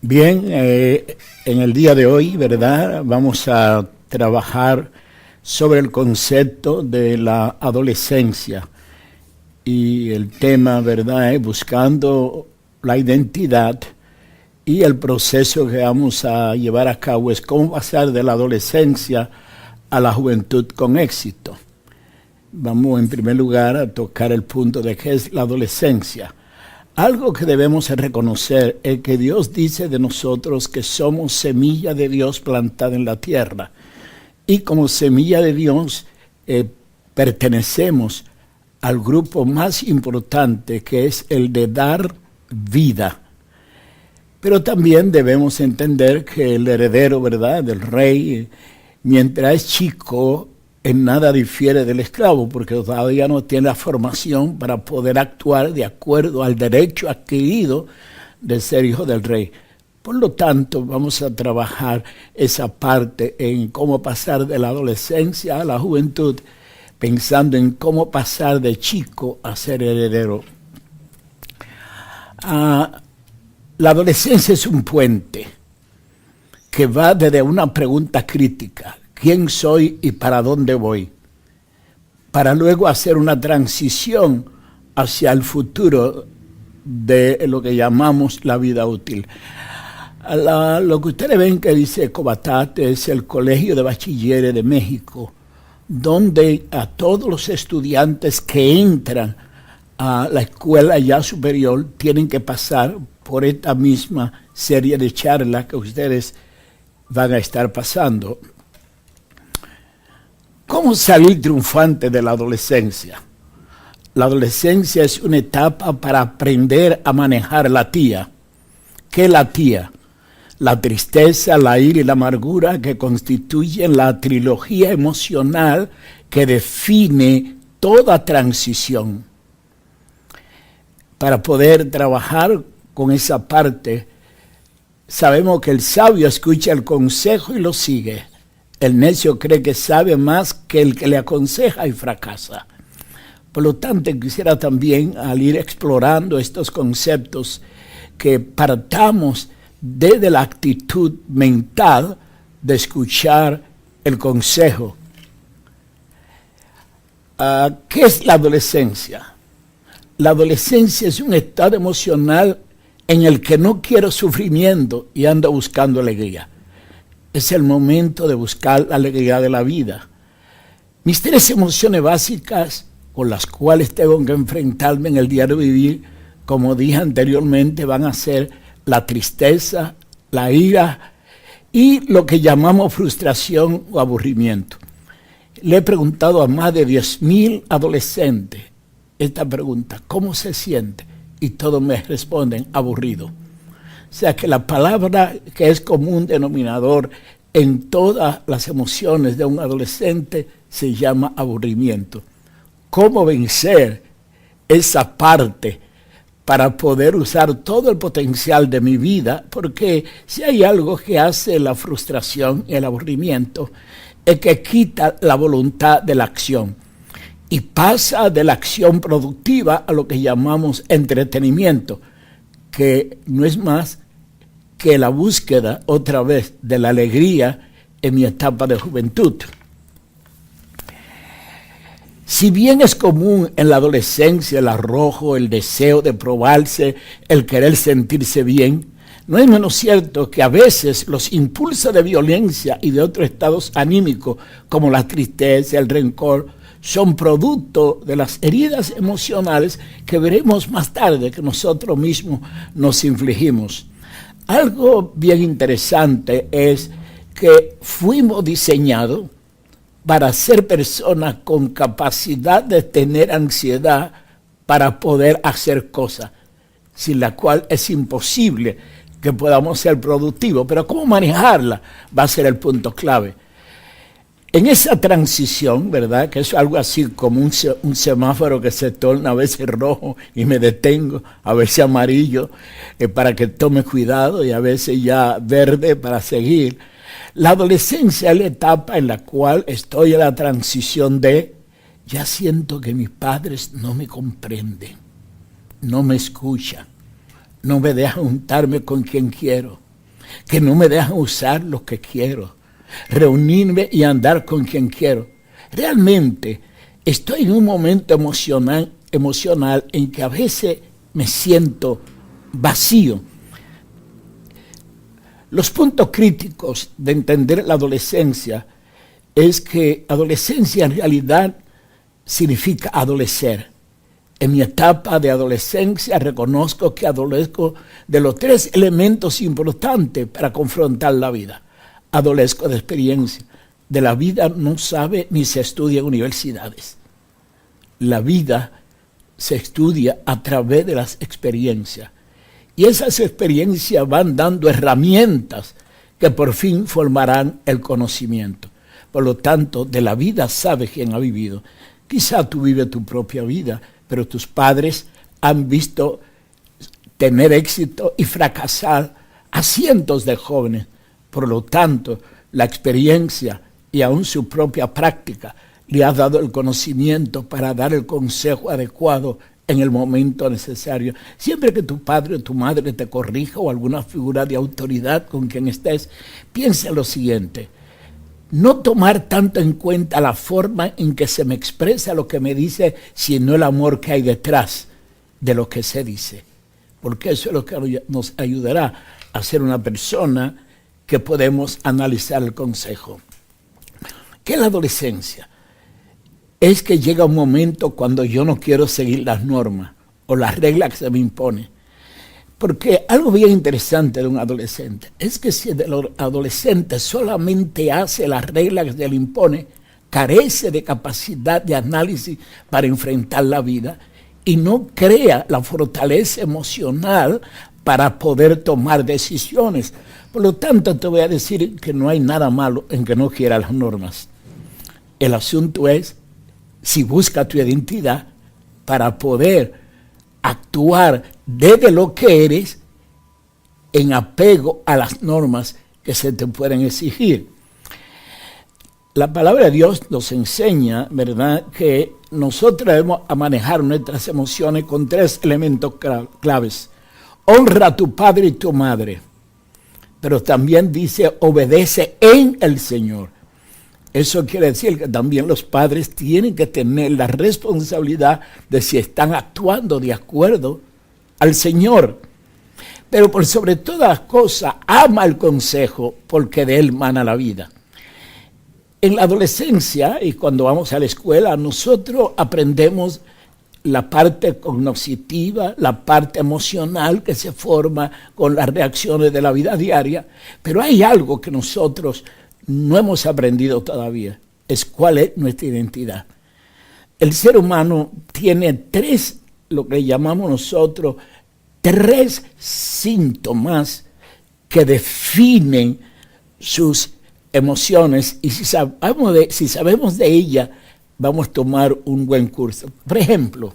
Bien, en el día de hoy, ¿verdad? Vamos a trabajar sobre el concepto de la adolescencia y el tema, ¿verdad? Es buscando la identidad y el proceso que vamos a llevar a cabo es cómo pasar de la adolescencia a la juventud con éxito. Vamos en primer lugar a tocar el punto de qué es la adolescencia. Algo que debemos reconocer es que Dios dice de nosotros que somos semilla de Dios plantada en la tierra. Y como semilla de Dios pertenecemos al grupo más importante, que es el de dar vida. Pero también debemos entender que el heredero, ¿verdad?, del rey, mientras es chico, en nada difiere del esclavo, porque todavía no tiene la formación para poder actuar de acuerdo al derecho adquirido de ser hijo del rey. Por lo tanto, vamos a trabajar esa parte en cómo pasar de la adolescencia a la juventud, pensando en cómo pasar de chico a ser heredero. La adolescencia es un puente que va desde una pregunta crítica: ¿quién soy y para dónde voy?, para luego hacer una transición hacia el futuro de lo que llamamos la vida útil. Lo que ustedes ven que dice Cobatate es el Colegio de Bachilleres de México, donde a todos los estudiantes que entran a la escuela ya superior tienen que pasar por esta misma serie de charlas que ustedes van a estar pasando. ¿Cómo salir triunfante de la adolescencia? La adolescencia es una etapa para aprender a manejar la tía. ¿Qué es la tía? La tristeza, la ira y la amargura que constituyen la trilogía emocional que define toda transición. Para poder trabajar con esa parte, sabemos que el sabio escucha el consejo y lo sigue. El necio cree que sabe más que el que le aconseja y fracasa. Por lo tanto, quisiera también, al ir explorando estos conceptos, que partamos desde la actitud mental de escuchar el consejo. ¿Qué es la adolescencia? La adolescencia es un estado emocional en el que no quiero sufrimiento y ando buscando alegría. Es el momento de buscar la alegría de la vida. Mis 3 emociones básicas con las cuales tengo que enfrentarme en el diario vivir, como dije anteriormente, van a ser la tristeza, la ira y lo que llamamos frustración o aburrimiento. Le he preguntado a más de 10,000 adolescentes esta pregunta: ¿cómo se siente? Y todos me responden: aburrido. O sea que la palabra que es común denominador en todas las emociones de un adolescente se llama aburrimiento. ¿Cómo vencer esa parte para poder usar todo el potencial de mi vida? Porque si hay algo que hace la frustración y el aburrimiento, es que quita la voluntad de la acción y pasa de la acción productiva a lo que llamamos entretenimiento, que no es más que la búsqueda otra vez de la alegría en mi etapa de juventud. Si bien es común en la adolescencia el arrojo, el deseo de probarse, el querer sentirse bien, no es menos cierto que a veces los impulsos de violencia y de otros estados anímicos, como la tristeza, el rencor, son producto de las heridas emocionales que veremos más tarde que nosotros mismos nos infligimos. Algo bien interesante es que fuimos diseñados para ser personas con capacidad de tener ansiedad para poder hacer cosas, sin la cual es imposible que podamos ser productivos. Pero cómo manejarla va a ser el punto clave. En esa transición, ¿verdad?, que es algo así como un semáforo que se torna a veces rojo y me detengo, a veces amarillo para que tome cuidado y a veces ya verde para seguir. La adolescencia es la etapa en la cual estoy en la transición de ya siento que mis padres no me comprenden, no me escuchan, no me dejan juntarme con quien quiero. que no me dejan usar lo que quiero, reunirme y andar con quien quiero. Realmente estoy en un momento emocional en que a veces me siento vacío. Los puntos críticos de entender la adolescencia es que adolescencia en realidad significa adolecer. En mi etapa de adolescencia reconozco que adolezco de los 3 elementos importantes para confrontar la vida. Adolezco de experiencia. De la vida no sabe ni se estudia en universidades. La vida se estudia a través de las experiencias. Y esas experiencias van dando herramientas que por fin formarán el conocimiento. Por lo tanto, de la vida sabe quien ha vivido. Quizá tú vives tu propia vida, pero tus padres han visto tener éxito y fracasar a cientos de jóvenes. Por lo tanto, la experiencia y aún su propia práctica le ha dado el conocimiento para dar el consejo adecuado en el momento necesario. Siempre que tu padre o tu madre te corrija o alguna figura de autoridad con quien estés, piensa en lo siguiente: no tomar tanto en cuenta la forma en que se me expresa lo que me dice, sino el amor que hay detrás de lo que se dice. Porque eso es lo que nos ayudará a ser una persona que podemos analizar el consejo. ¿Qué es la adolescencia? Es que llega un momento cuando yo no quiero seguir las normas o las reglas que se me imponen. Porque algo bien interesante de un adolescente es que si el adolescente solamente hace las reglas que se le impone, carece de capacidad de análisis para enfrentar la vida y no crea la fortaleza emocional para poder tomar decisiones. Por lo tanto, te voy a decir que no hay nada malo en que no quiera las normas. El asunto es si busca tu identidad para poder actuar desde lo que eres en apego a las normas que se te pueden exigir. La palabra de Dios nos enseña, ¿verdad?, que nosotros debemos manejar nuestras emociones con 3 elementos claves. Honra a tu padre y tu madre, pero también dice obedece en el Señor. Eso quiere decir que también los padres tienen que tener la responsabilidad de si están actuando de acuerdo al Señor. Pero por sobre todas las cosas, ama el consejo porque de él mana la vida. En la adolescencia y cuando vamos a la escuela, nosotros aprendemos la parte cognitiva, la parte emocional que se forma con las reacciones de la vida diaria. Pero hay algo que nosotros no hemos aprendido todavía, es cuál es nuestra identidad. El ser humano tiene 3, lo que llamamos nosotros, 3 síntomas que definen sus emociones y si sabemos de ella, vamos a tomar un buen curso. Por ejemplo,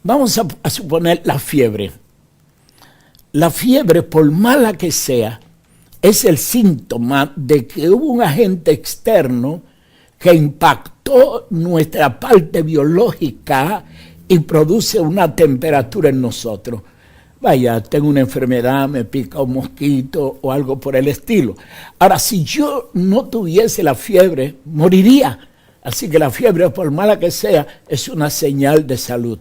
vamos a suponer la fiebre. La fiebre, por mala que sea, es el síntoma de que hubo un agente externo que impactó nuestra parte biológica y produce una temperatura en nosotros. Vaya, tengo una enfermedad, me pica un mosquito o algo por el estilo. Ahora, si yo no tuviese la fiebre, moriría. Así que la fiebre, por mala que sea, es una señal de salud.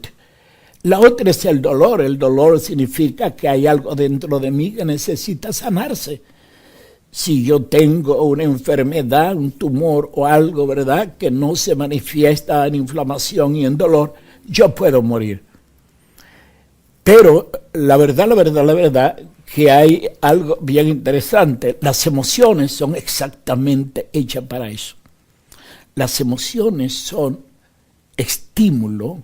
La otra es el dolor. El dolor significa que hay algo dentro de mí que necesita sanarse. Si yo tengo una enfermedad, un tumor o algo, ¿verdad?, que no se manifiesta en inflamación y en dolor, yo puedo morir. Pero la verdad, que hay algo bien interesante. Las emociones son exactamente hechas para eso. Las emociones son estímulo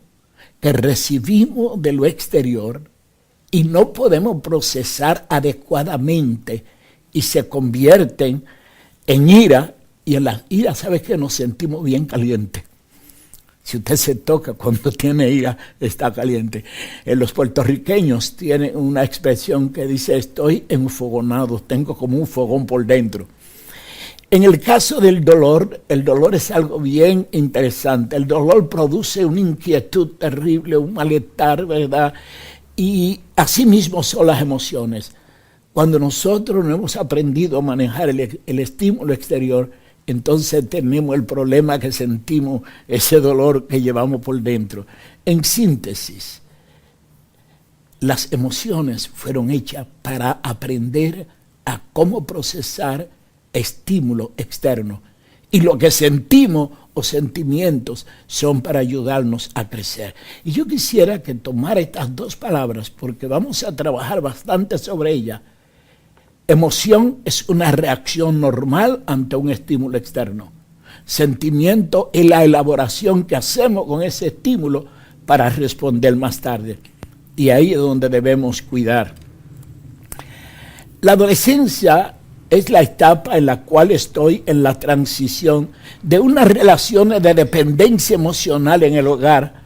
que recibimos de lo exterior y no podemos procesar adecuadamente y se convierten en ira, y en la ira, ¿sabes qué? Nos sentimos bien calientes. Si usted se toca cuando tiene ira, está caliente. Los puertorriqueños tienen una expresión que dice, estoy enfogonado, tengo como un fogón por dentro. En el caso del dolor, el dolor es algo bien interesante. El dolor produce una inquietud terrible, un malestar, ¿verdad? Y así mismo son las emociones. Cuando nosotros no hemos aprendido a manejar el estímulo exterior, entonces tenemos el problema que sentimos, ese dolor que llevamos por dentro. En síntesis, las emociones fueron hechas para aprender a cómo procesar estímulo externo. Y lo que sentimos o sentimientos son para ayudarnos a crecer. Y yo quisiera que tomara estas dos palabras porque vamos a trabajar bastante sobre ellas. Emoción es una reacción normal ante un estímulo externo. Sentimiento es la elaboración que hacemos con ese estímulo para responder más tarde. Y ahí es donde debemos cuidar. La adolescencia es la etapa en la cual estoy en la transición de unas relaciones de dependencia emocional en el hogar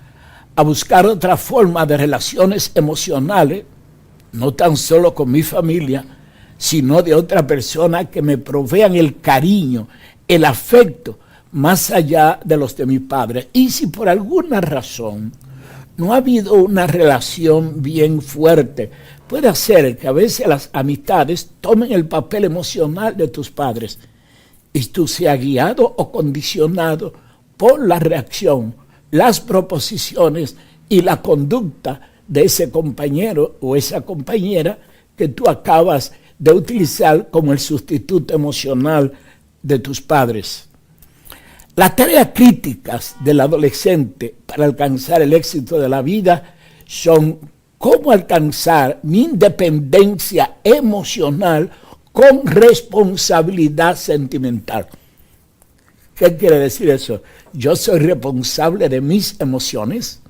a buscar otra forma de relaciones emocionales, no tan solo con mi familia, sino de otra persona que me provean el cariño, el afecto, más allá de los de mi padre. Y si por alguna razón no ha habido una relación bien fuerte, puede ser que a veces las amistades tomen el papel emocional de tus padres y tú seas guiado o condicionado por la reacción, las proposiciones y la conducta de ese compañero o esa compañera que tú acabas de utilizar como el sustituto emocional de tus padres. Las tareas críticas del adolescente para alcanzar el éxito de la vida son cómo alcanzar mi independencia emocional con responsabilidad sentimental. ¿Qué quiere decir eso? Yo soy responsable de mis emociones,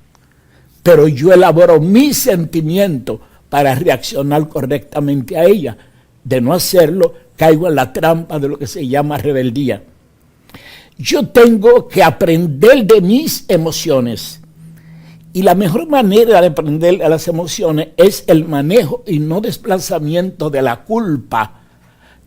pero yo elaboro mis sentimientos para reaccionar correctamente a ellas. De no hacerlo, caigo en la trampa de lo que se llama rebeldía. Yo tengo que aprender de mis emociones. Y la mejor manera de aprender a las emociones es el manejo y no desplazamiento de la culpa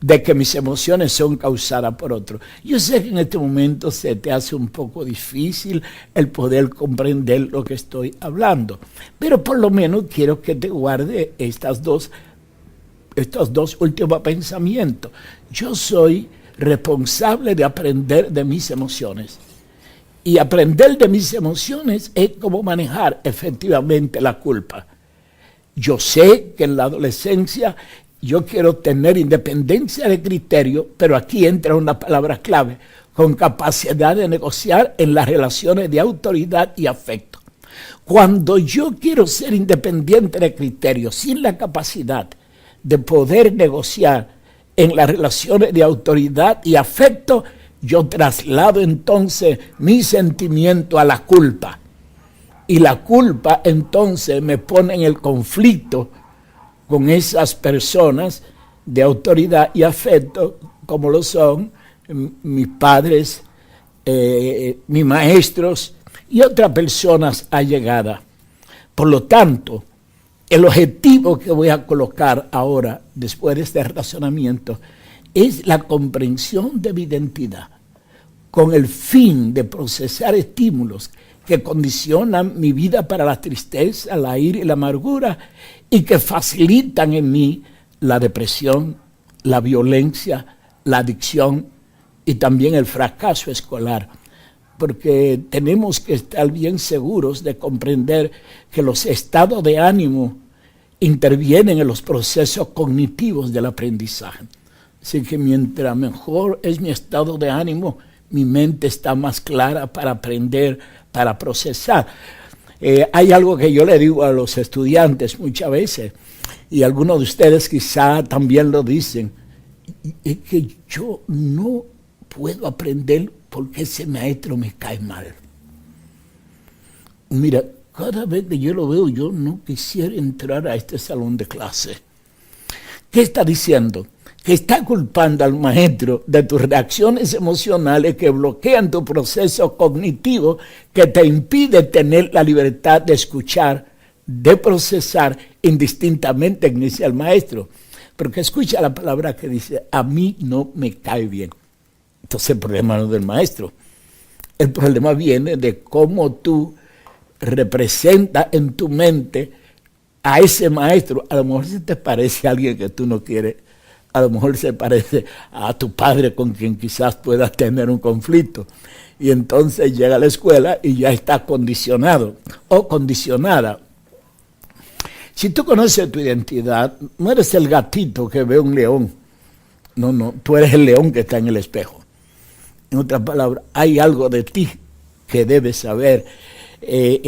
de que mis emociones son causadas por otro. Yo sé que en este momento se te hace un poco difícil el poder comprender lo que estoy hablando, pero por lo menos quiero que te guarde estos dos últimos pensamientos. Yo soy responsable de aprender de mis emociones. Y aprender de mis emociones es como manejar efectivamente la culpa. Yo sé que en la adolescencia yo quiero tener independencia de criterio, pero aquí entra una palabra clave, con capacidad de negociar en las relaciones de autoridad y afecto. Cuando yo quiero ser independiente de criterio, sin la capacidad de poder negociar en las relaciones de autoridad y afecto, yo traslado entonces mi sentimiento a la culpa. Y la culpa entonces me pone en el conflicto con esas personas de autoridad y afecto, como lo son mis padres, mis maestros y otras personas allegadas. Por lo tanto, el objetivo que voy a colocar ahora, después de este razonamiento, es la comprensión de mi identidad, con el fin de procesar estímulos que condicionan mi vida para la tristeza, la ira y la amargura, y que facilitan en mí la depresión, la violencia, la adicción y también el fracaso escolar. Porque tenemos que estar bien seguros de comprender que los estados de ánimo intervienen en los procesos cognitivos del aprendizaje. Así que mientras mejor es mi estado de ánimo, mi mente está más clara para aprender, para procesar. Hay algo que yo le digo a los estudiantes muchas veces, y algunos de ustedes quizá también lo dicen, es que yo no puedo aprender porque ese maestro me cae mal. Mira, cada vez que yo lo veo, yo no quisiera entrar a este salón de clase. ¿Qué está diciendo? Que está culpando al maestro de tus reacciones emocionales que bloquean tu proceso cognitivo, que te impide tener la libertad de escuchar, de procesar indistintamente, como dice el maestro. Porque escucha la palabra que dice, a mí no me cae bien. Entonces el problema no es del maestro. El problema viene de cómo tú representas en tu mente a ese maestro, a lo mejor se te parece a alguien que tú no quieres, a lo mejor se parece a tu padre con quien quizás puedas tener un conflicto. Y entonces llega a la escuela y ya está condicionado o condicionada. Si tú conoces tu identidad, no eres el gatito que ve un león. No, tú eres el león que está en el espejo. En otras palabras, hay algo de ti que debes saber.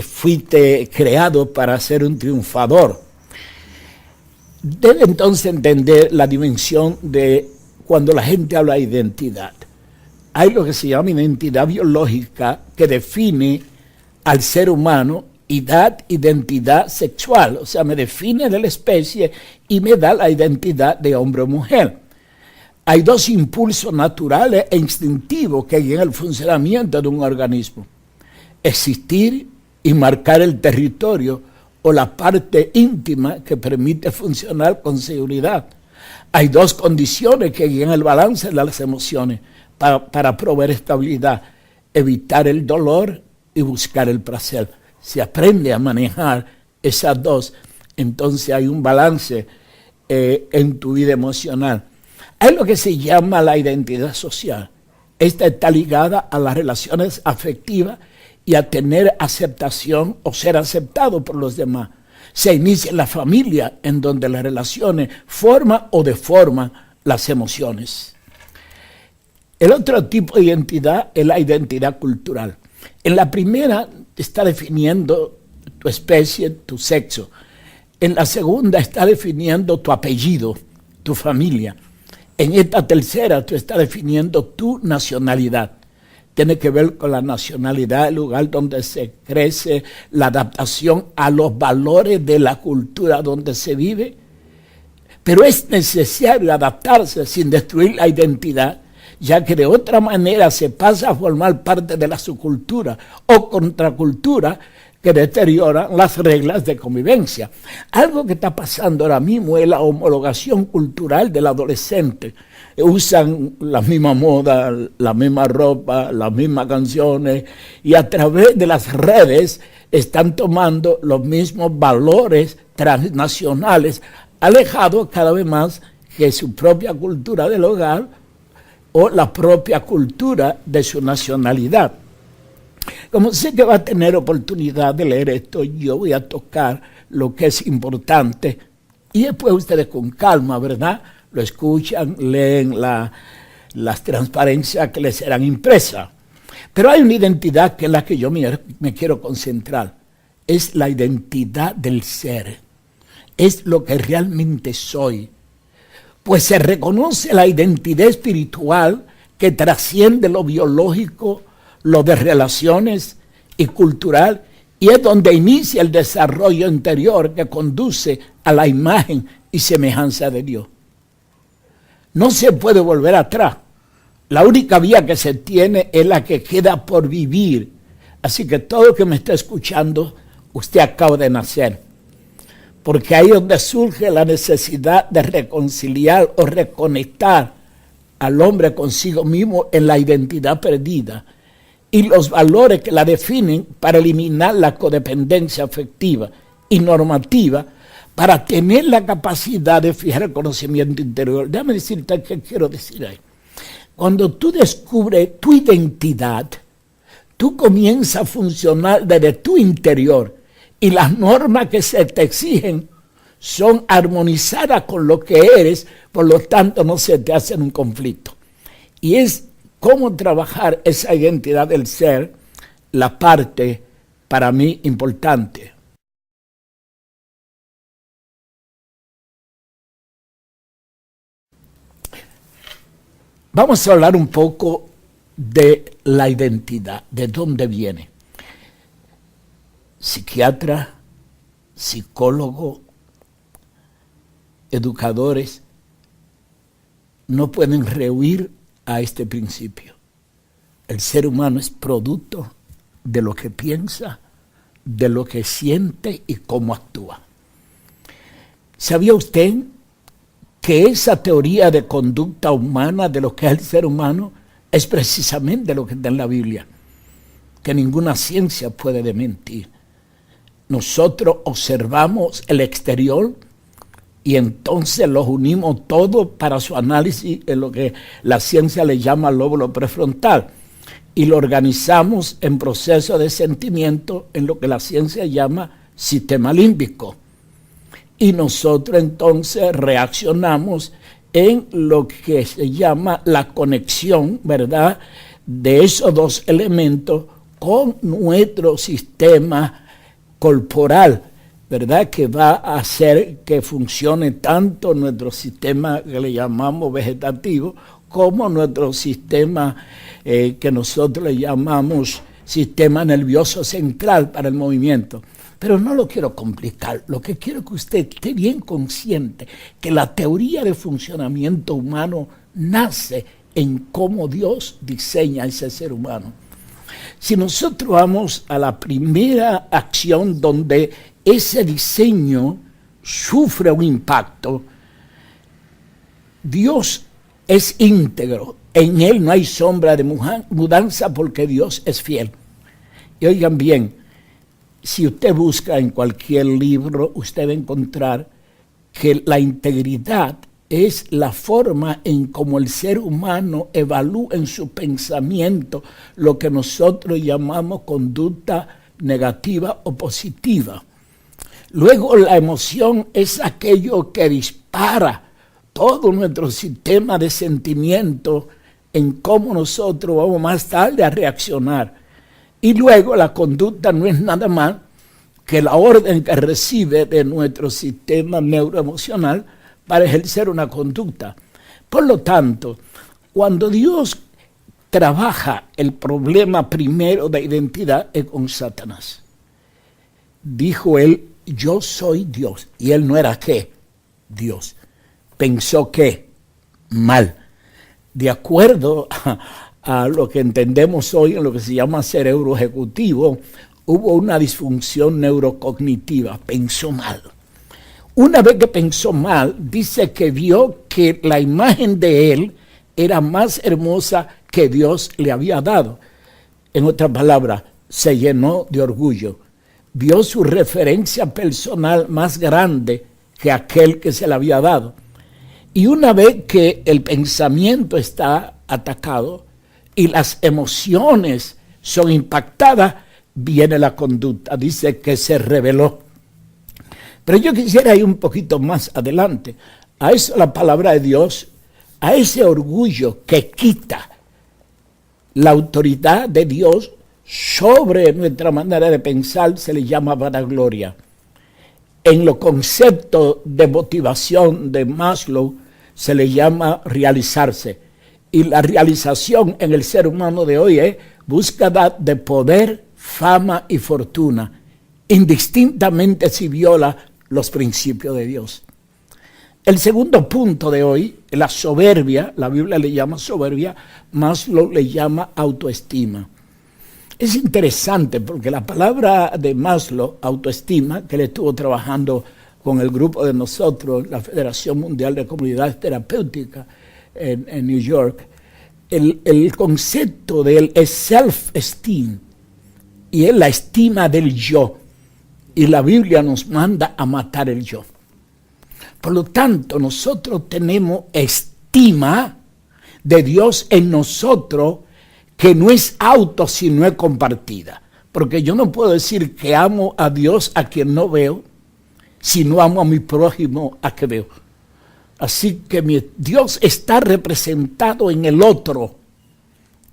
Fuiste creado para ser un triunfador. Debe entonces entender la dimensión de cuando la gente habla de identidad. Hay lo que se llama identidad biológica que define al ser humano y da identidad sexual, o sea, me define de la especie y me da la identidad de hombre o mujer. Hay dos impulsos naturales e instintivos que guían el funcionamiento de un organismo: existir y marcar el territorio o la parte íntima que permite funcionar con seguridad. Hay dos condiciones que guían el balance de las emociones para proveer estabilidad: evitar el dolor y buscar el placer. Si aprende a manejar esas dos, entonces hay un balance en tu vida emocional. Hay lo que se llama la identidad social. Esta está ligada a las relaciones afectivas y a tener aceptación o ser aceptado por los demás. Se inicia en la familia, en donde las relaciones forman o deforman las emociones. El otro tipo de identidad es la identidad cultural. En la primera está definiendo tu especie, tu sexo. En la segunda está definiendo tu apellido, tu familia. En esta tercera tú estás definiendo tu nacionalidad. Tiene que ver con la nacionalidad, el lugar donde se crece, la adaptación a los valores de la cultura donde se vive. Pero es necesario adaptarse sin destruir la identidad, ya que de otra manera se pasa a formar parte de la subcultura o contracultura que deterioran las reglas de convivencia. Algo que está pasando ahora mismo es la homologación cultural del adolescente. Usan la misma moda, la misma ropa, las mismas canciones, y a través de las redes están tomando los mismos valores transnacionales, alejados cada vez más de su propia cultura del hogar o la propia cultura de su nacionalidad. Como sé que va a tener oportunidad de leer esto, yo voy a tocar lo que es importante y después ustedes con calma, ¿verdad?, lo escuchan, leen las transparencias que les serán impresas. Pero hay una identidad que es la que yo me quiero concentrar. Es la identidad del ser. Es lo que realmente soy. Pues se reconoce la identidad espiritual que trasciende lo biológico, lo de relaciones y cultural, y es donde inicia el desarrollo interior que conduce a la imagen y semejanza de Dios. No se puede volver atrás. La única vía que se tiene es la que queda por vivir. Así que todo el que me está escuchando, usted acaba de nacer. Porque ahí es donde surge la necesidad de reconciliar o reconectar al hombre consigo mismo en la identidad perdida y los valores que la definen para eliminar la codependencia afectiva y normativa para tener la capacidad de fijar el conocimiento interior. Déjame decirte qué quiero decir ahí. Cuando tú descubres tu identidad, tú comienzas a funcionar desde tu interior y las normas que se te exigen son armonizadas con lo que eres, por lo tanto no se te hacen un conflicto. Y es cómo trabajar esa identidad del ser, la parte para mí importante. Vamos a hablar un poco de la identidad, de dónde viene. Psiquiatra, psicólogo, educadores no pueden rehuir a este principio. El ser humano es producto de lo que piensa, de lo que siente y cómo actúa. ¿Sabía usted que esa teoría de conducta humana de lo que es el ser humano es precisamente lo que está en la Biblia? Que ninguna ciencia puede desmentir. nosotros observamos el exterior y entonces los unimos todos para su análisis en lo que la ciencia le llama lóbulo prefrontal. Y lo organizamos en procesos de sentimiento en lo que la ciencia llama sistema límbico. Y nosotros entonces reaccionamos en lo que se llama la conexión, ¿verdad?, de esos dos elementos con nuestro sistema corporal, ¿verdad?, que va a hacer que funcione tanto nuestro sistema que le llamamos vegetativo como nuestro sistema que nosotros le llamamos sistema nervioso central para el movimiento. Pero no lo quiero complicar, lo que quiero es que usted esté bien consciente que la teoría de funcionamiento humano nace en cómo Dios diseña ese ser humano. Si nosotros vamos a la primera acción donde ese diseño sufre un impacto, Dios es íntegro, en Él no hay sombra de mudanza porque Dios es fiel. Y oigan bien, si usted busca en cualquier libro, usted va a encontrar que la integridad es la forma en cómo el ser humano evalúa en su pensamiento lo que nosotros llamamos conducta negativa o positiva. Luego la emoción es aquello que dispara todo nuestro sistema de sentimiento en cómo nosotros vamos más tarde a reaccionar. Y luego la conducta no es nada más que la orden que recibe de nuestro sistema neuroemocional para ejercer una conducta. Por lo tanto, cuando Dios trabaja el problema primero de identidad es con Satanás. Dijo él, yo soy Dios. Y él no era ¿qué? Dios. Pensó que mal. De acuerdo a lo que entendemos hoy en lo que se llama cerebro ejecutivo, hubo una disfunción neurocognitiva, pensó mal. Una vez que pensó mal, dice que vio que la imagen de él era más hermosa que Dios le había dado. En otras palabras, se llenó de orgullo. Vio su referencia personal más grande que aquel que se le había dado. Y una vez que el pensamiento está atacado y las emociones son impactadas, viene la conducta. Dice que se rebeló. Pero yo quisiera ir un poquito más adelante. A eso la palabra de Dios, a ese orgullo que quita la autoridad de Dios sobre nuestra manera de pensar, se le llama vanagloria. En los conceptos de motivación de Maslow se le llama realizarse. Y la realización en el ser humano de hoy es búsqueda de poder, fama y fortuna, indistintamente si viola los principios de Dios. El segundo punto de hoy, la soberbia, la Biblia le llama soberbia, Maslow le llama autoestima. Es interesante porque la palabra de Maslow, autoestima, que él estuvo trabajando con el grupo de nosotros, la Federación Mundial de Comunidades Terapéuticas en New York, el concepto de él es self-esteem y es la estima del yo. Y la Biblia nos manda a matar el yo. Por lo tanto, nosotros tenemos estima de Dios en nosotros que no es auto, sino es compartida. Porque yo no puedo decir que amo a Dios a quien no veo, si no amo a mi prójimo a que veo. Así que Dios está representado en el otro,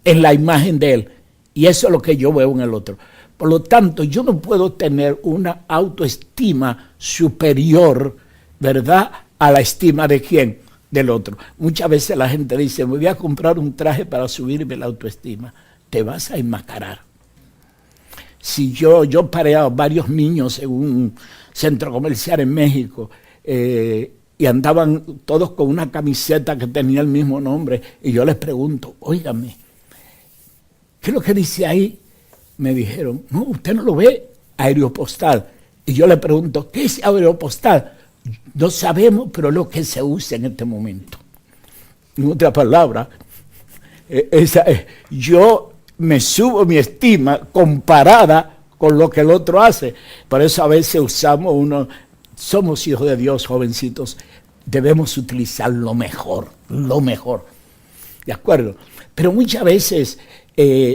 en la imagen de Él. Y eso es lo que yo veo en el otro. Por lo tanto, yo no puedo tener una autoestima superior, ¿verdad?, a la estima de quién, del otro. Muchas veces la gente dice, me voy a comprar un traje para subirme la autoestima. Te vas a enmascarar. Si yo paré a varios niños en un centro comercial en México y andaban todos con una camiseta que tenía el mismo nombre, y yo les pregunto, óigame, ¿qué es lo que dice ahí? Me dijeron, no, usted no lo ve, aeropostal. Y yo le pregunto, ¿qué es aeropostal? No sabemos, pero es lo que se usa en este momento. En otra palabra, yo me subo mi estima comparada con lo que el otro hace. Por eso a veces somos hijos de Dios, jovencitos, debemos utilizar lo mejor, ¿de acuerdo? Pero muchas veces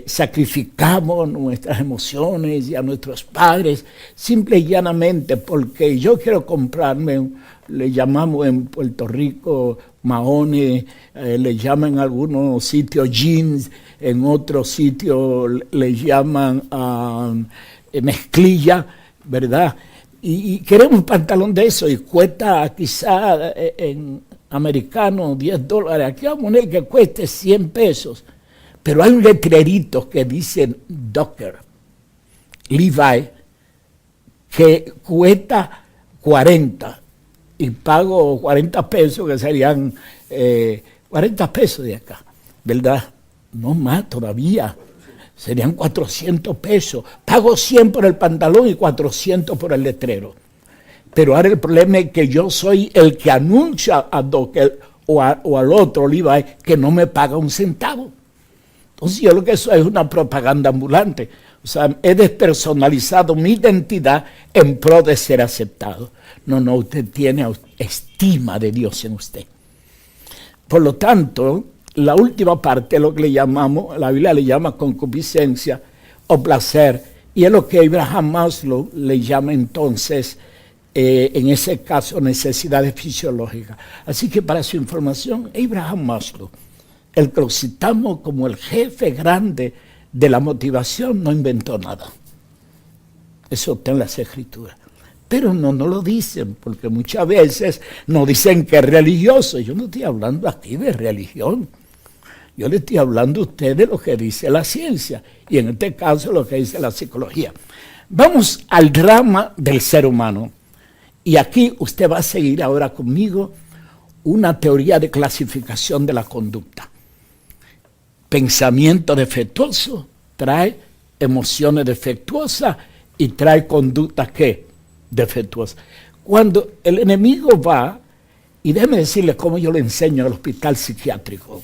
sacrificamos nuestras emociones y a nuestros padres simple y llanamente porque yo quiero comprarme, le llamamos en Puerto Rico maones, le llaman en algunos sitios jeans, en otros sitios le llaman mezclilla, ¿verdad? Y queremos un pantalón de eso y cuesta quizá en americano $10. Aquí vamos a poner que cueste 100 pesos. Pero hay un letrerito que dice Docker, Levi, que cuesta 40 y pago 40 pesos, que serían 40 pesos de acá, ¿verdad? No más todavía, serían 400 pesos. Pago 100 por el pantalón y 400 por el letrero. Pero ahora el problema es que yo soy el que anuncia a Docker o al otro Levi que no me paga un centavo. Entonces yo lo que soy es una propaganda ambulante. O sea, he despersonalizado mi identidad en pro de ser aceptado. No, usted tiene estima de Dios en usted. Por lo tanto, la última parte, lo que le llamamos, la Biblia le llama concupiscencia o placer, y es lo que Abraham Maslow le llama entonces, en ese caso, necesidades fisiológicas. Así que para su información, Abraham Maslow, el que lo citamos como el jefe grande de la motivación, no inventó nada. Eso está en las Escrituras. Pero no lo dicen, porque muchas veces nos dicen que es religioso. Yo no estoy hablando aquí de religión. Yo le estoy hablando a usted de lo que dice la ciencia, y en este caso lo que dice la psicología. Vamos al drama del ser humano. Y aquí usted va a seguir ahora conmigo una teoría de clasificación de la conducta. Pensamiento defectuoso trae emociones defectuosas y trae conductas ¿qué? Defectuosas. Cuando el enemigo va, y déjeme decirles cómo yo le enseño en el hospital psiquiátrico,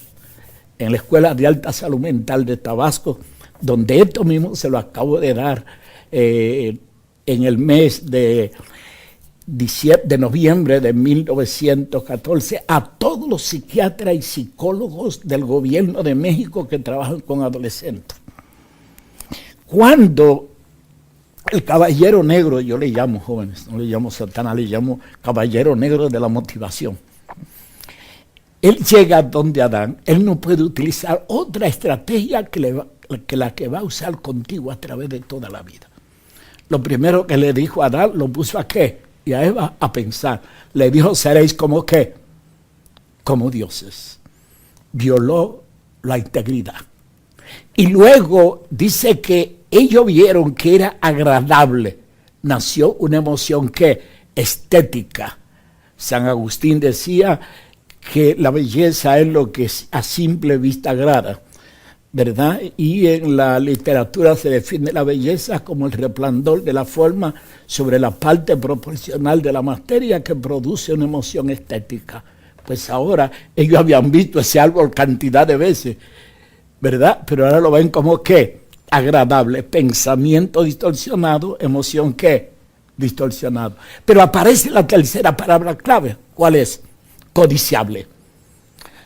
en la Escuela de Alta Salud Mental de Tabasco, donde esto mismo se lo acabo de dar en el mes de noviembre de 1914 a todos los psiquiatras y psicólogos del gobierno de México que trabajan con adolescentes. Cuando el caballero negro, yo le llamo jóvenes, no le llamo Satanás, le llamo caballero negro de la motivación. Él llega donde Adán, él no puede utilizar otra estrategia que la que va a usar contigo a través de toda la vida. Lo primero que le dijo a Adán, lo puso a ¿qué? Y a Eva a pensar. Le dijo, seréis como ¿qué? Como dioses. Violó la integridad. Y luego dice que ellos vieron que era agradable. Nació una emoción ¿qué? Estética. San Agustín decía que la belleza es lo que a simple vista agrada, ¿verdad? Y en la literatura se define la belleza como el resplandor de la forma sobre la parte proporcional de la materia que produce una emoción estética. Pues ahora ellos habían visto ese árbol cantidad de veces, ¿verdad? Pero ahora lo ven como ¿qué? Agradable, pensamiento distorsionado, emoción ¿qué? Distorsionado. Pero aparece la tercera palabra clave. ¿Cuál es? Codiciable.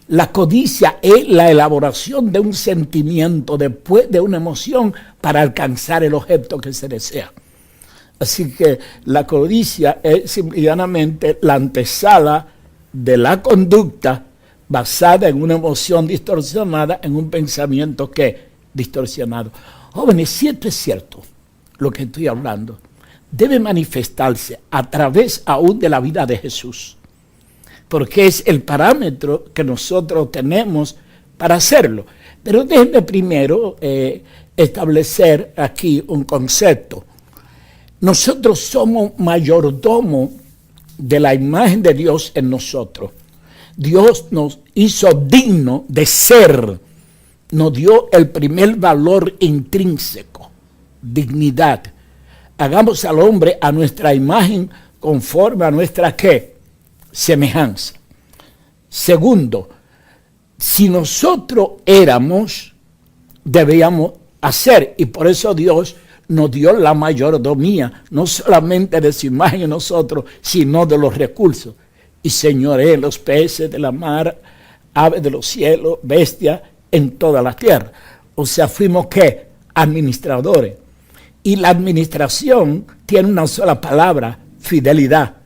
La codicia es la elaboración de un sentimiento después de una emoción para alcanzar el objeto que se desea. Así que la codicia es simplemente la antesala de la conducta basada en una emoción distorsionada, en un pensamiento que distorsionado. Jóvenes, si esto es cierto, lo que estoy hablando, debe manifestarse a través aún de la vida de Jesús, porque es el parámetro que nosotros tenemos para hacerlo. Pero déjenme primero establecer aquí un concepto. Nosotros somos mayordomo de la imagen de Dios en nosotros. Dios nos hizo digno de ser, nos dio el primer valor intrínseco, dignidad. Hagamos al hombre a nuestra imagen conforme a nuestra ¿qué? Semejanza. Segundo, si nosotros éramos, debíamos hacer, y por eso Dios nos dio la mayordomía, no solamente de su imagen en nosotros, sino de los recursos. Y señoré los peces de la mar, aves de los cielos, bestias en toda la tierra. O sea, fuimos ¿qué? Administradores. Y la administración tiene una sola palabra, fidelidad.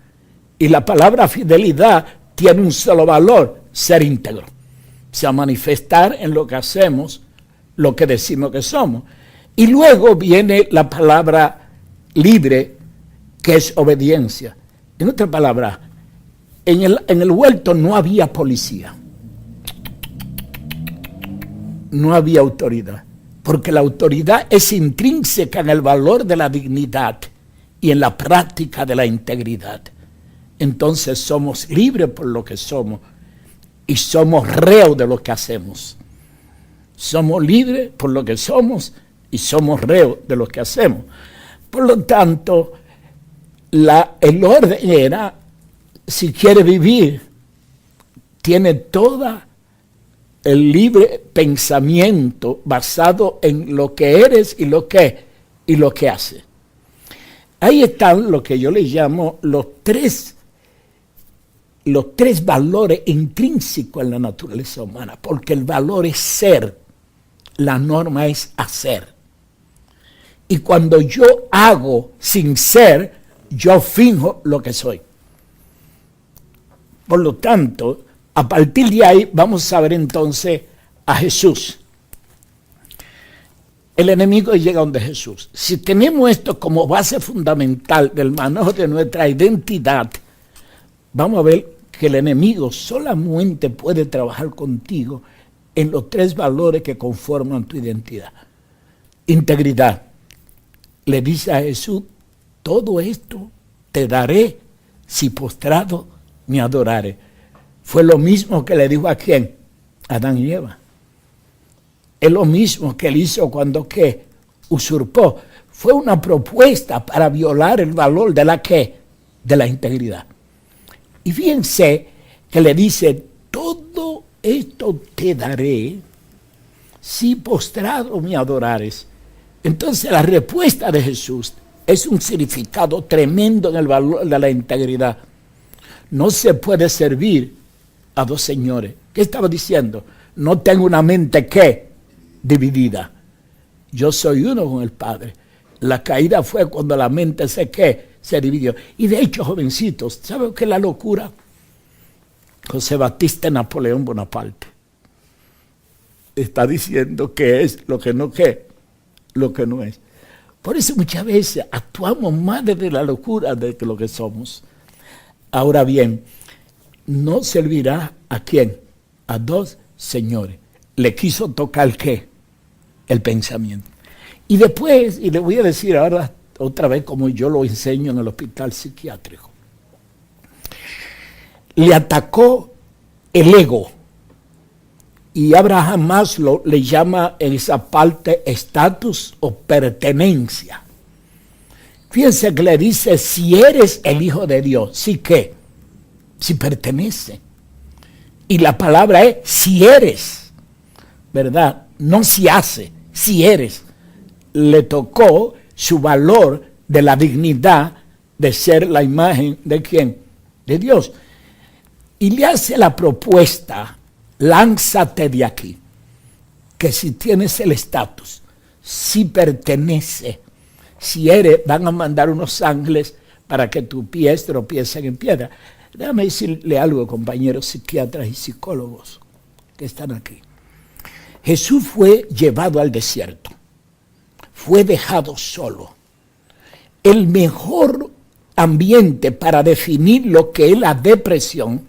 Y la palabra fidelidad tiene un solo valor, ser íntegro. O sea, manifestar en lo que hacemos, lo que decimos que somos. Y luego viene la palabra libre, que es obediencia. En otras palabras, en el huerto no había policía. No había autoridad. Porque la autoridad es intrínseca en el valor de la dignidad y en la práctica de la integridad. Entonces somos libres por lo que somos y somos reos de lo que hacemos. Somos libres por lo que somos y somos reos de lo que hacemos. Por lo tanto, el orden era, si quiere vivir, tiene toda el libre pensamiento basado en lo que eres y lo que haces. Ahí están lo que yo le llamo los tres valores intrínsecos en la naturaleza humana, porque el valor es ser, la norma es hacer. Y cuando yo hago sin ser, yo finjo lo que soy. Por lo tanto, a partir de ahí vamos a ver entonces a Jesús. El enemigo llega donde Jesús. Si tenemos esto como base fundamental del manejo de nuestra identidad, vamos a ver que el enemigo solamente puede trabajar contigo en los tres valores que conforman tu identidad. Integridad. Le dice a Jesús, todo esto te daré si postrado me adorare. Fue lo mismo que le dijo a ¿quién? Adán y Eva. Es lo mismo que él hizo cuando ¿qué? Usurpó. Fue una propuesta para violar el valor de la ¿qué? De la integridad. Y fíjense que le dice, todo esto te daré si postrado me adorares. Entonces la respuesta de Jesús es un significado tremendo en el valor de la integridad. No se puede servir a dos señores. ¿Qué estaba diciendo? No tengo una mente ¿qué? Dividida. Yo soy uno con el Padre. La caída fue cuando la mente se dividió. Y de hecho, jovencitos, ¿saben qué es la locura? José Batista Napoleón Bonaparte está diciendo que es lo que no lo que no es. Por eso muchas veces actuamos más desde la locura de lo que somos. Ahora bien, no servirá a quién, a dos señores. Le quiso tocar ¿qué? El pensamiento. Y después, y le voy a decir ahora otra vez como yo lo enseño en el hospital psiquiátrico, le atacó el ego. Y Abraham Maslow le llama en esa parte estatus o pertenencia. Fíjense que le dice, si eres el Hijo de Dios, ¿sí qué? Si pertenece. Y la palabra es si eres, ¿verdad? No si hace, si eres. Le tocó su valor de la dignidad de ser la imagen de ¿quién? De Dios. Y le hace la propuesta, lánzate de aquí, que si tienes el estatus, si pertenece, si eres, van a mandar unos ángeles para que tus pies tropiecen en piedra. Déjame decirle algo, compañeros psiquiatras y psicólogos que están aquí. Jesús fue llevado al desierto, fue dejado solo. El mejor ambiente para definir lo que es la depresión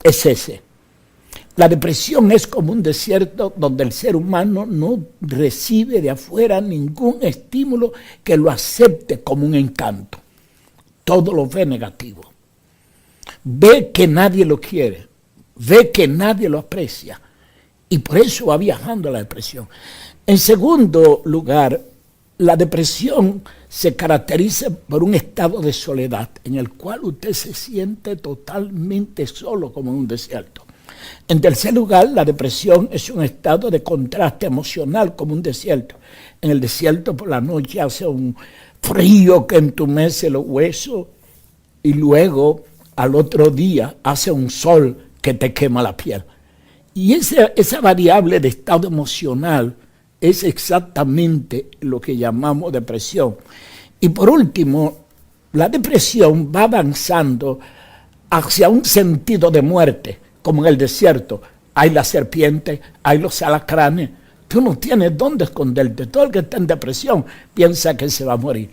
es ese. La depresión es como un desierto donde el ser humano no recibe de afuera ningún estímulo que lo acepte como un encanto. Todo lo ve negativo. Ve que nadie lo quiere, ve que nadie lo aprecia y por eso va viajando a la depresión. En segundo lugar, la depresión se caracteriza por un estado de soledad en el cual usted se siente totalmente solo como en un desierto. En tercer lugar, la depresión es un estado de contraste emocional como un desierto. En el desierto por la noche hace un frío que entumece los huesos y luego al otro día hace un sol que te quema la piel. Y esa variable de estado emocional es exactamente lo que llamamos depresión. Y por último, la depresión va avanzando hacia un sentido de muerte, como en el desierto. Hay la serpiente, hay los alacranes. Tú no tienes dónde esconderte. Todo el que está en depresión piensa que se va a morir.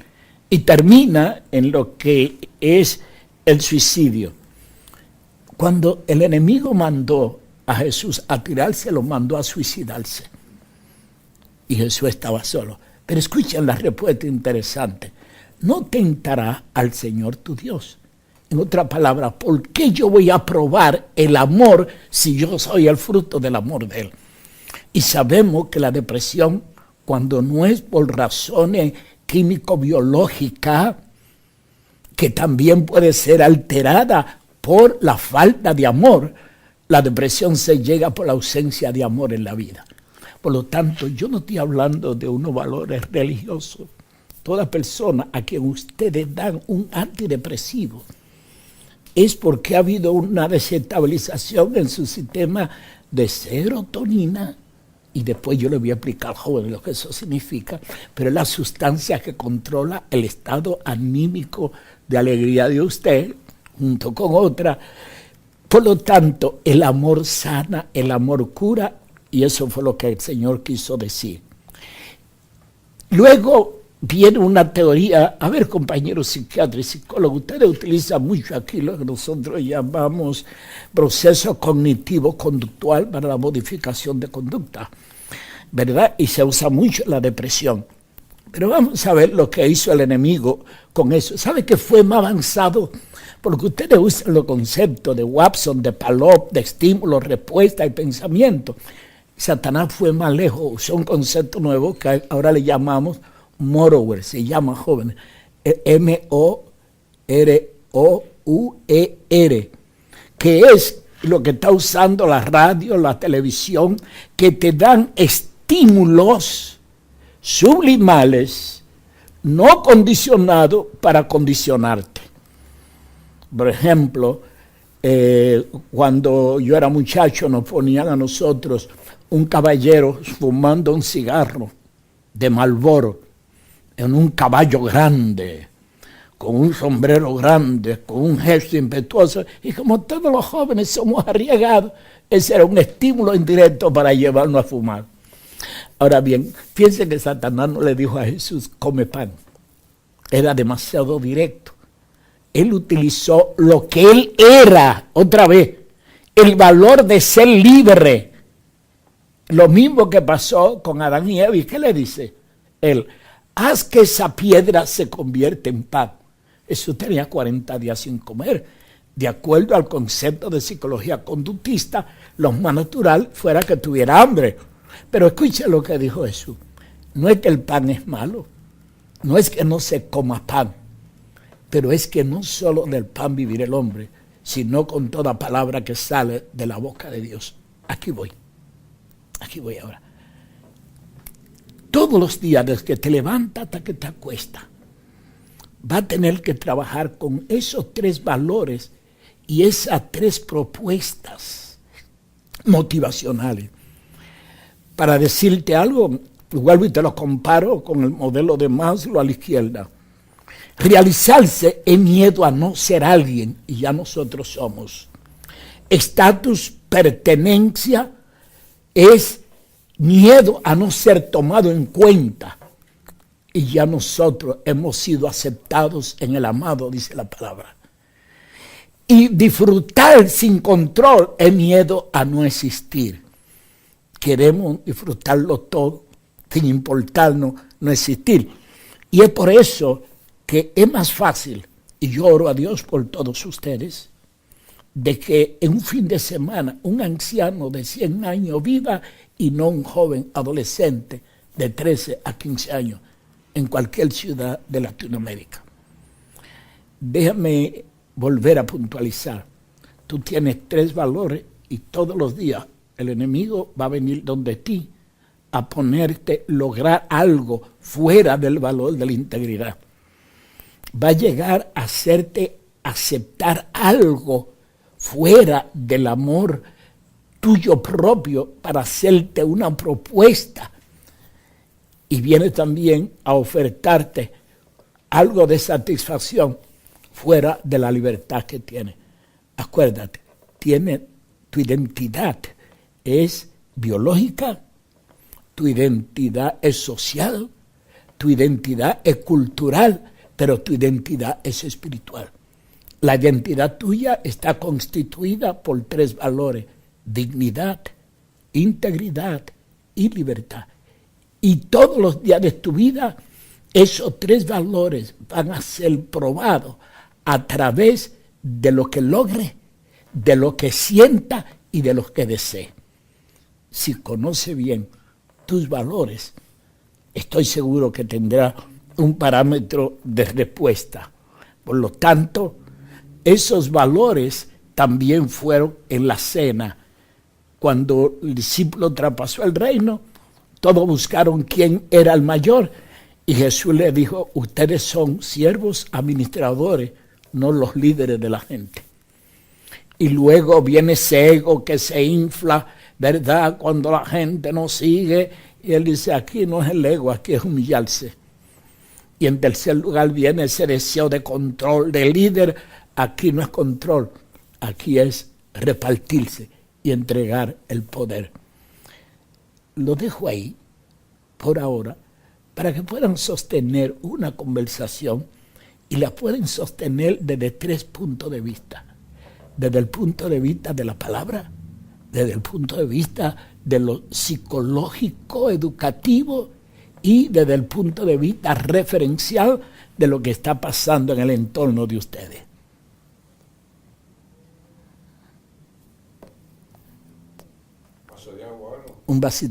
Y termina en lo que es el suicidio. Cuando el enemigo mandó a Jesús a tirarse, lo mandó a suicidarse. Y Jesús estaba solo. Pero escuchen la respuesta interesante. No tentará al Señor tu Dios. En otra palabra, ¿por qué yo voy a probar el amor si yo soy el fruto del amor de Él? Y sabemos que la depresión, cuando no es por razones químico-biológicas, que también puede ser alterada por la falta de amor, la depresión se llega por la ausencia de amor en la vida. Por lo tanto, yo no estoy hablando de unos valores religiosos. Toda persona a quien ustedes dan un antidepresivo es porque ha habido una desestabilización en su sistema de serotonina, y después yo le voy a explicar, joven, lo que eso significa, pero es la sustancia que controla el estado anímico de alegría de usted, junto con otra. Por lo tanto, el amor sana, el amor cura, y eso fue lo que el Señor quiso decir. Luego viene una teoría, a ver, compañeros psiquiatras y psicólogos, ustedes utilizan mucho aquí lo que nosotros llamamos proceso cognitivo-conductual para la modificación de conducta, ¿verdad? Y se usa mucho la depresión. Pero vamos a ver lo que hizo el enemigo con eso. ¿Sabe que fue más avanzado? Porque ustedes usan los conceptos de Watson, de Palop, de estímulo, respuesta y pensamiento. Satanás fue más lejos, usó un concepto nuevo que ahora le llamamos Moreover, se llama, jóvenes, M-O-R-O-U-E-R, que es lo que está usando la radio, la televisión, que te dan estímulos sublimales, no condicionados para condicionarte. Por ejemplo, cuando yo era muchacho nos ponían a nosotros un caballero fumando un cigarro de Marlboro en un caballo grande, con un sombrero grande, con un gesto impetuoso, y como todos los jóvenes somos arriesgados, ese era un estímulo indirecto para llevarnos a fumar. Ahora bien, fíjense que Satanás no le dijo a Jesús, come pan. Era demasiado directo. Él utilizó lo que él era, otra vez, el valor de ser libre. Lo mismo que pasó con Adán y Eva. ¿Y qué le dice él? Haz que esa piedra se convierta en pan. Eso tenía 40 días sin comer. De acuerdo al concepto de psicología conductista, lo más natural fuera que tuviera hambre. Pero escucha lo que dijo Jesús. No es que el pan es malo, no es que no se coma pan, pero es que no solo del pan vivirá el hombre, sino con toda palabra que sale de la boca de Dios. Aquí voy ahora. Todos los días, desde que te levantas hasta que te acuestas, va a tener que trabajar con esos 3 valores y esas 3 propuestas motivacionales. Para decirte algo, vuelvo y te lo comparo con el modelo de Maslow a la izquierda. Realizarse es miedo a no ser alguien, y ya nosotros somos. Estatus, pertenencia, es miedo a no ser tomado en cuenta, y ya nosotros hemos sido aceptados en el amado, dice la palabra. Y disfrutar sin control es miedo a no existir. Queremos disfrutarlo todo sin importarnos no existir. Y es por eso que es más fácil, y yo oro a Dios por todos ustedes, de que en un fin de semana un anciano de 100 años viva y no un joven adolescente de 13 a 15 años en cualquier ciudad de Latinoamérica. Déjame volver a puntualizar. Tú tienes 3 valores Y todos los días el enemigo va a venir donde ti a ponerte, lograr algo fuera del valor de la integridad. Va a llegar a hacerte aceptar algo fuera del amor tuyo propio para hacerte una propuesta. Y viene también a ofertarte algo de satisfacción fuera de la libertad que tiene. Acuérdate, tu identidad es biológica, tu identidad es social, tu identidad es cultural, pero tu identidad es espiritual. La identidad tuya está constituida por 3 valores: dignidad, integridad y libertad. Y todos los días de tu vida, esos 3 valores van a ser probados a través de lo que logre, de lo que sienta y de lo que desee. Si conoce bien tus valores, estoy seguro que tendrá un parámetro de respuesta. Por lo tanto, esos valores también fueron en la cena. Cuando el discípulo traspasó el reino, todos buscaron quién era el mayor. Y Jesús le dijo: ustedes son siervos administradores, no los líderes de la gente. Y luego viene ese ego que se infla, ¿verdad? Cuando la gente no sigue. Y él dice: aquí no es el ego, aquí es humillarse. Y en tercer lugar viene ese deseo de control, de líder. Aquí no es control, aquí es repartirse y entregar el poder. Lo dejo ahí por ahora para que puedan sostener una conversación y la pueden sostener desde 3 puntos de vista. Desde el punto de vista de la palabra, desde el punto de vista de lo psicológico, educativo, y desde el punto de vista referencial de lo que está pasando en el entorno de ustedes. Un vasito.